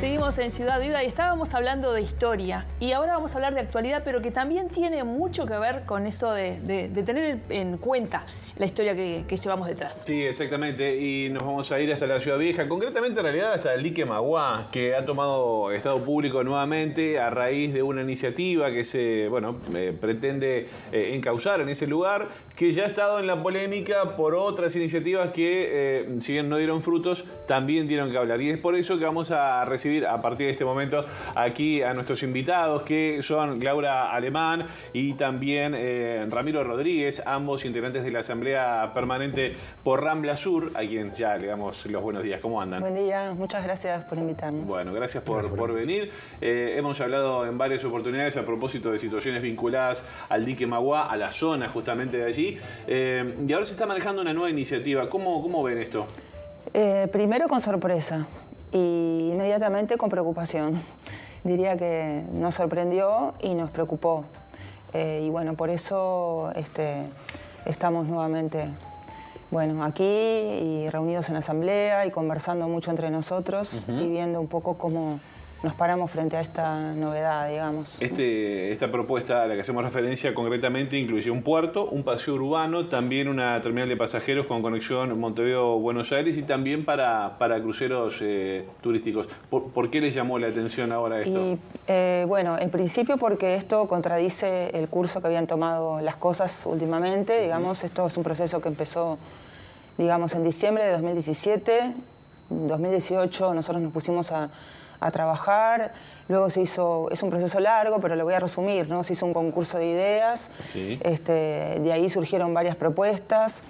Seguimos en Ciudad Viva y estábamos hablando de historia y ahora vamos a hablar de actualidad, pero que también tiene mucho que ver con eso de tener en cuenta la historia que llevamos detrás. Sí, exactamente, y nos vamos a ir hasta la Ciudad Vieja, concretamente en realidad hasta el dique Maguá, que ha tomado estado público nuevamente a raíz de una iniciativa que se pretende encauzar en ese lugar, que ya ha estado en la polémica por otras iniciativas que, si bien no dieron frutos, también dieron que hablar. Y es por eso que vamos a recibir a partir de este momento aquí a nuestros invitados, que son Laura Alemán y también Ramiro Rodríguez, ambos integrantes de la Asamblea Permanente por Rambla Sur, a quien ya le damos los buenos días. ¿Cómo andan? Buen día, muchas gracias por invitarnos. Bueno, gracias por venir. Hemos hablado en varias oportunidades a propósito de situaciones vinculadas al dique Maguá, a la zona justamente de allí. Y ahora se está manejando una nueva iniciativa. ¿Cómo ven esto? Primero con sorpresa y inmediatamente con preocupación. Diría que nos sorprendió y nos preocupó. Y bueno, por eso estamos nuevamente aquí y reunidos en asamblea y conversando mucho entre nosotros y viendo un poco cómo nos paramos frente a esta novedad, digamos. Esta propuesta a la que hacemos referencia concretamente incluye un puerto, un paseo urbano, también una terminal de pasajeros con conexión Montevideo-Buenos Aires y también para cruceros turísticos. ¿Por qué les llamó la atención ahora esto? Bueno, en principio porque esto contradice el curso que habían tomado las cosas últimamente. Digamos, esto es un proceso que empezó, digamos, en diciembre de 2017. En 2018 nosotros nos pusimos a trabajar, luego se hizo, es un proceso largo, pero lo voy a resumir, ¿no? Se hizo un concurso de ideas, sí. De ahí surgieron varias propuestas.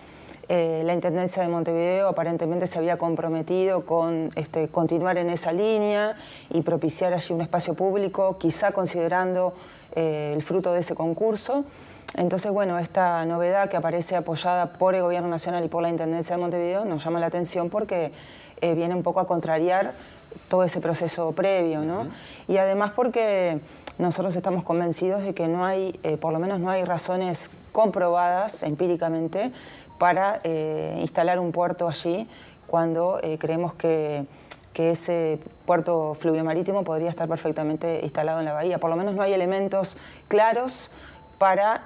La Intendencia de Montevideo aparentemente se había comprometido con continuar en esa línea y propiciar allí un espacio público, quizá considerando el fruto de ese concurso. Entonces, bueno, esta novedad que aparece apoyada por el Gobierno Nacional y por la Intendencia de Montevideo nos llama la atención porque viene un poco a contrariar todo ese proceso previo, ¿no? Y además porque nosotros estamos convencidos de que no hay, por lo menos no hay razones comprobadas empíricamente para instalar un puerto allí cuando creemos que ese puerto fluvio-marítimo podría estar perfectamente instalado en la bahía. Por lo menos no hay elementos claros para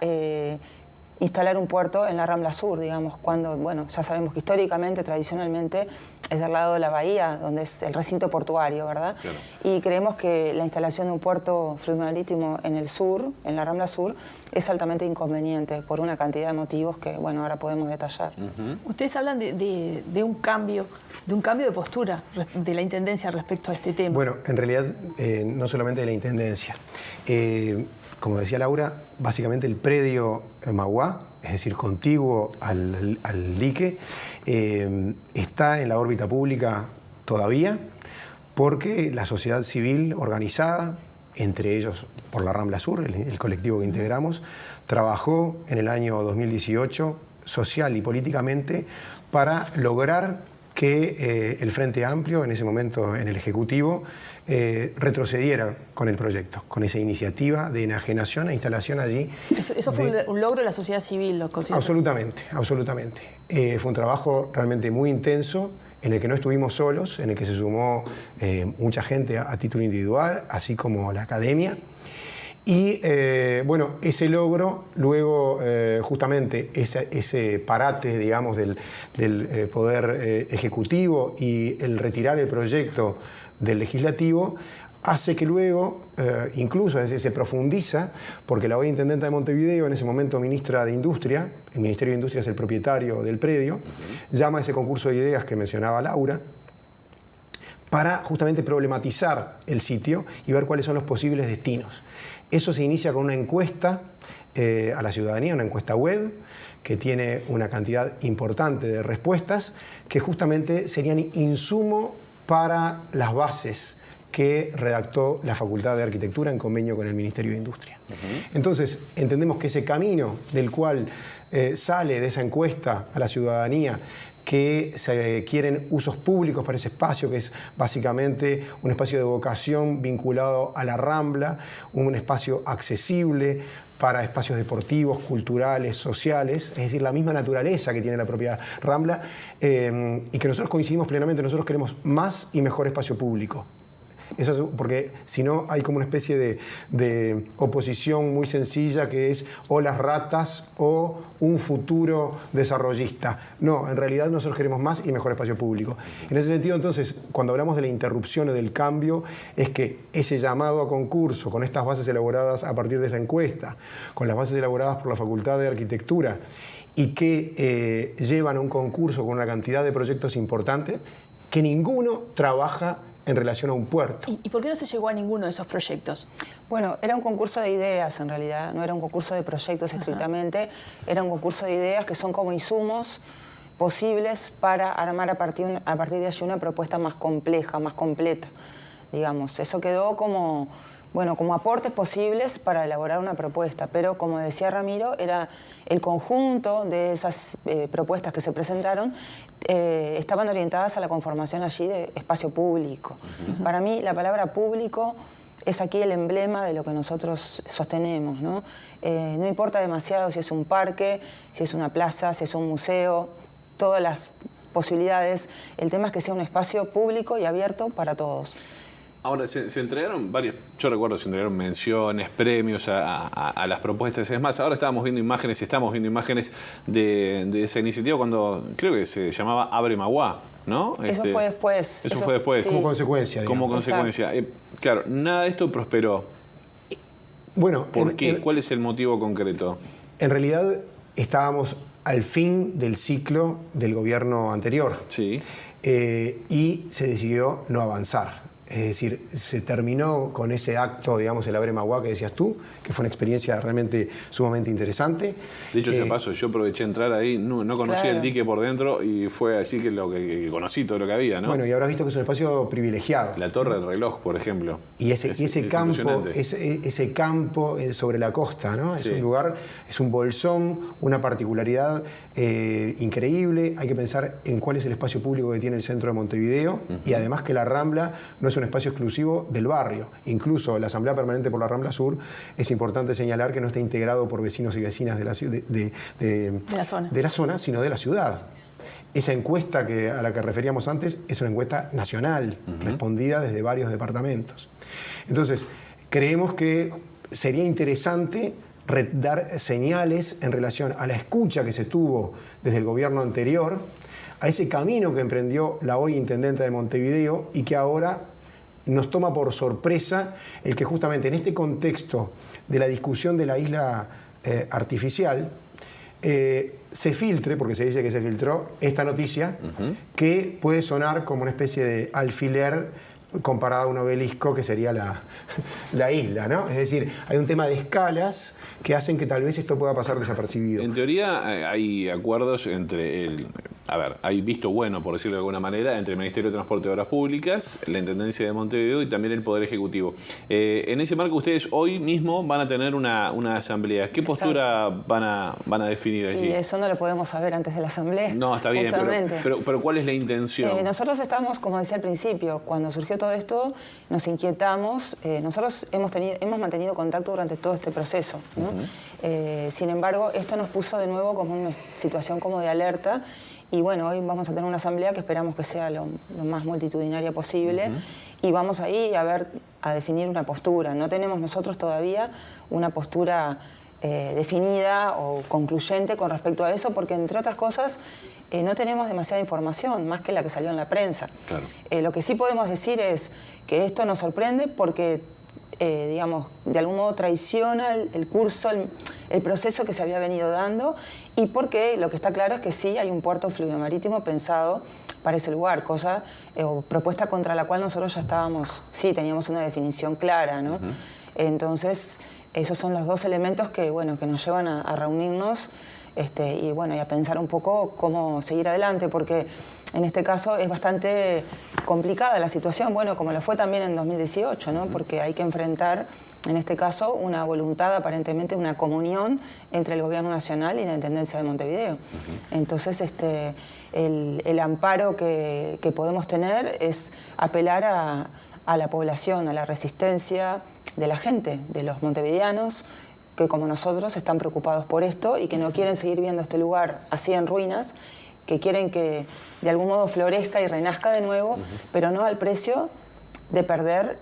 instalar un puerto en la Rambla Sur, digamos, cuando, bueno, ya sabemos que históricamente, tradicionalmente, es del lado de la bahía, donde es el recinto portuario, ¿verdad? Claro. Y creemos que la instalación de un puerto fluvio-marítimo en el sur, en la Rambla Sur, es altamente inconveniente por una cantidad de motivos que, bueno, ahora podemos detallar. Ustedes hablan de un cambio de postura de la Intendencia respecto a este tema. Bueno, en realidad, no solamente de la Intendencia. Como decía Laura, básicamente el predio Maguá, es decir, contiguo al dique, está en la órbita pública todavía porque la sociedad civil organizada, entre ellos por la Rambla Sur, el colectivo que integramos, trabajó en el año 2018 social y políticamente para lograr que el Frente Amplio, en ese momento en el Ejecutivo, retrocediera con el proyecto, con esa iniciativa de enajenación e instalación allí. Eso fue un logro de la sociedad civil, ¿lo consideras? Absolutamente, absolutamente. Fue un trabajo realmente muy intenso, en el que no estuvimos solos, en el que se sumó mucha gente a título individual, así como la academia. Y bueno, ese logro, luego justamente ese parate, digamos, del Poder Ejecutivo y el retirar el proyecto del Legislativo, hace que luego, incluso se profundiza, porque la hoy Intendenta de Montevideo, en ese momento Ministra de Industria, el Ministerio de Industria es el propietario del predio, llama a ese concurso de ideas que mencionaba Laura, para justamente problematizar el sitio y ver cuáles son los posibles destinos. Eso se inicia con una encuesta a la ciudadanía, una encuesta web, que tiene una cantidad importante de respuestas, que justamente serían insumo para las bases que redactó la Facultad de Arquitectura en convenio con el Ministerio de Industria. Entonces, entendemos que ese camino del cual sale de esa encuesta a la ciudadanía, que se quieren usos públicos para ese espacio, que es básicamente un espacio de vocación vinculado a la Rambla, un espacio accesible para espacios deportivos, culturales, sociales, es decir, la misma naturaleza que tiene la propia Rambla, y que nosotros coincidimos plenamente. Nosotros queremos más y mejor espacio público. Eso es, porque si no hay como una especie de oposición muy sencilla que es o las ratas o un futuro desarrollista. No, en realidad nosotros queremos más y mejor espacio público. En ese sentido, entonces, cuando hablamos de la interrupción o del cambio, es que ese llamado a concurso, con estas bases elaboradas a partir de esta encuesta, con las bases elaboradas por la Facultad de Arquitectura, y que llevan a un concurso con una cantidad de proyectos importantes, que ninguno trabaja en relación a un puerto. ¿Y por qué no se llegó a ninguno de esos proyectos? Bueno, era un concurso de ideas en realidad, no era un concurso de proyectos estrictamente, era un concurso de ideas que son como insumos posibles para armar a partir de allí una propuesta más compleja, más completa, digamos. Eso quedó como... bueno, como aportes posibles para elaborar una propuesta, pero como decía Ramiro, era el conjunto de esas propuestas que se presentaron estaban orientadas a la conformación allí de espacio público. Para mí la palabra público es aquí el emblema de lo que nosotros sostenemos, ¿no? No importa demasiado si es un parque, si es una plaza, si es un museo, todas las posibilidades, el tema es que sea un espacio público y abierto para todos. Ahora, se entregaron varias, yo recuerdo, se entregaron menciones, premios a las propuestas. Es más, ahora estamos viendo imágenes de esa iniciativa cuando creo que se llamaba Abre Maguá, ¿no? Eso fue después. Eso fue después. Sí. Como consecuencia, digamos. Como consecuencia. Claro, nada de esto prosperó. Bueno, ¿Por qué? ¿Cuál es el motivo concreto? En realidad estábamos al fin del ciclo del gobierno anterior. Sí. Y se decidió no avanzar. Es decir, se terminó con ese acto, digamos, el Abre Maguá que decías tú, que fue una experiencia realmente sumamente interesante. De hecho, ya pasó, yo aproveché entrar ahí, no conocía claro. el dique por dentro y fue allí que conocí todo lo que había, ¿no? Bueno, y habrás visto que es un espacio privilegiado. La Torre del Reloj, por ejemplo. Y ese campo sobre la costa, ¿no? Sí. Es un lugar, es un bolsón, una particularidad increíble. Hay que pensar en cuál es el espacio público que tiene el centro de Montevideo y además que la Rambla no es un espacio exclusivo del barrio. Incluso la Asamblea Permanente por la Rambla Sur, es importante señalar que no está integrado por vecinos y vecinas de la zona, sino de la ciudad. Esa encuesta a la que referíamos antes es una encuesta nacional, respondida desde varios departamentos. Entonces, creemos que sería interesante dar señales en relación a la escucha que se tuvo desde el gobierno anterior, a ese camino que emprendió la hoy intendenta de Montevideo y que ahora nos toma por sorpresa el que justamente en este contexto de la discusión de la isla artificial se filtre, porque se dice que se filtró, esta noticia que puede sonar como una especie de alfiler comparada a un obelisco que sería la isla, ¿no? Es decir, hay un tema de escalas que hacen que tal vez esto pueda pasar desapercibido. En teoría hay acuerdos entre hay visto bueno, por decirlo de alguna manera, entre el Ministerio de Transporte y Obras Públicas, la Intendencia de Montevideo y también el Poder Ejecutivo. En ese marco ustedes hoy mismo van a tener una asamblea. ¿Qué postura van a definir allí? Y eso no lo podemos saber antes de la asamblea. No, está bien, pero ¿cuál es la intención? Nosotros estamos, como decía al principio, cuando surgió todo esto, nos inquietamos. Nosotros hemos mantenido contacto durante todo este proceso, ¿no? Sin embargo, esto nos puso de nuevo como una situación como de alerta. Y bueno, hoy vamos a tener una asamblea que esperamos que sea lo más multitudinaria posible y vamos ahí a definir una postura. No tenemos nosotros todavía una postura definida o concluyente con respecto a eso porque, entre otras cosas, no tenemos demasiada información, más que la que salió en la prensa. Claro. Lo que sí podemos decir es que esto nos sorprende porque, digamos, de algún modo traiciona el curso, el proceso que se había venido dando y porque lo que está claro es que sí hay un puerto fluvial-marítimo pensado para ese lugar, cosa o propuesta contra la cual nosotros ya teníamos una definición clara, ¿no? Entonces, esos son los dos elementos que nos llevan a reunirnos y a pensar un poco cómo seguir adelante, porque en este caso es bastante complicada la situación, como lo fue también en 2018, ¿no? Porque hay que enfrentar, en este caso, una voluntad, aparentemente una comunión entre el Gobierno Nacional y la Intendencia de Montevideo. Entonces, el amparo que podemos tener es apelar a la población, a la resistencia de la gente, de los montevideanos, que como nosotros están preocupados por esto y que no quieren seguir viendo este lugar así en ruinas, que quieren que de algún modo florezca y renazca de nuevo, pero no al precio de perder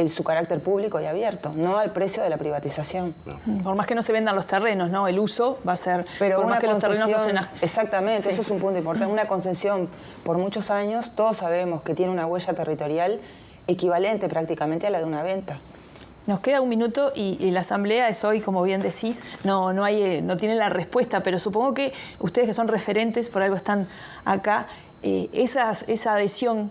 su carácter público y abierto, no al precio de la privatización. Por más que no se vendan los terrenos, ¿no? El uso va a ser... Pero por una más que los terrenos no concesión, sean... exactamente, Sí. eso es un punto importante. Una concesión por muchos años, todos sabemos que tiene una huella territorial equivalente prácticamente a la de una venta. Nos queda un minuto y la asamblea es hoy, como bien decís, no tiene la respuesta, pero supongo que ustedes que son referentes, por algo están acá, esa adhesión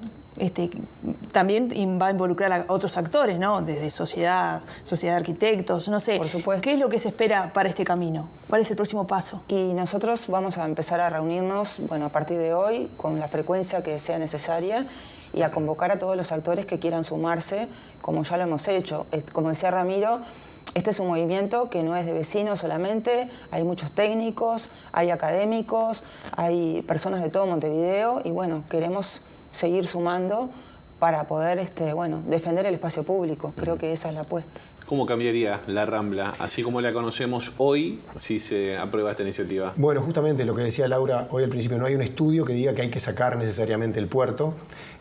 también va a involucrar a otros actores, ¿no? Desde sociedad de arquitectos, no sé. Por supuesto. ¿Qué es lo que se espera para este camino? ¿Cuál es el próximo paso? Y nosotros vamos a empezar a reunirnos, bueno, a partir de hoy, con la frecuencia que sea necesaria y a convocar a todos los actores que quieran sumarse, como ya lo hemos hecho. Como decía Ramiro, este es un movimiento que no es de vecinos solamente, hay muchos técnicos, hay académicos, hay personas de todo Montevideo y bueno, queremos seguir sumando para poder defender el espacio público. Creo que esa es la apuesta. ¿Cómo cambiaría la Rambla, así como la conocemos hoy, si se aprueba esta iniciativa? Bueno, justamente lo que decía Laura hoy al principio, no hay un estudio que diga que hay que sacar necesariamente el puerto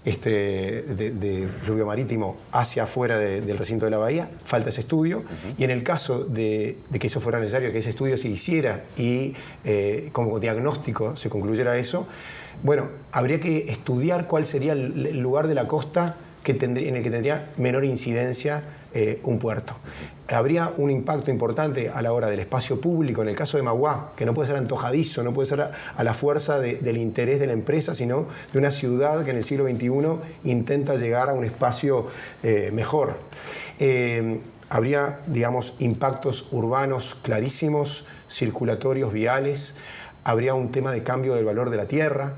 de fluvio marítimo hacia afuera del recinto de la bahía, falta ese estudio, y en el caso de que eso fuera necesario, que ese estudio se hiciera y como diagnóstico se concluyera eso, bueno, habría que estudiar cuál sería el lugar de la costa en el que tendría menor incidencia un puerto. Habría un impacto importante a la hora del espacio público, en el caso de Magua, que no puede ser antojadizo, no puede ser a la fuerza del interés de la empresa, sino de una ciudad que en el siglo XXI intenta llegar a un espacio mejor. Habría, digamos, impactos urbanos clarísimos, circulatorios, viales. Habría un tema de cambio del valor de la tierra,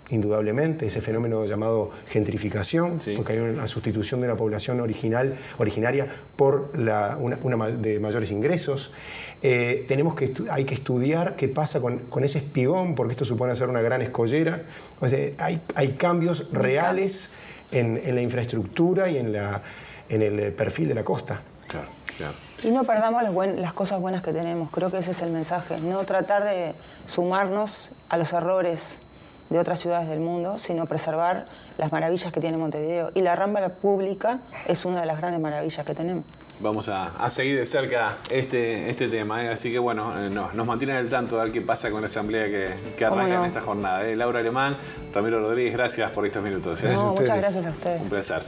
indudablemente, ese fenómeno llamado gentrificación, sí, porque hay una sustitución de una población originaria por una de mayores ingresos. Hay que estudiar qué pasa con ese espigón, porque esto supone hacer una gran escollera. O sea, hay cambios reales en la infraestructura y en el perfil de la costa. Claro, claro. Y no perdamos las cosas buenas que tenemos, creo que ese es el mensaje. No tratar de sumarnos a los errores de otras ciudades del mundo, sino preservar las maravillas que tiene Montevideo. Y la Rambla pública es una de las grandes maravillas que tenemos. Vamos a seguir de cerca este tema, así que bueno, nos mantienen al tanto de ver qué pasa con la asamblea que arranca en esta jornada. Laura Alemán, Ramiro Rodríguez, gracias por estos minutos. No, muchas gracias a ustedes. Un placer.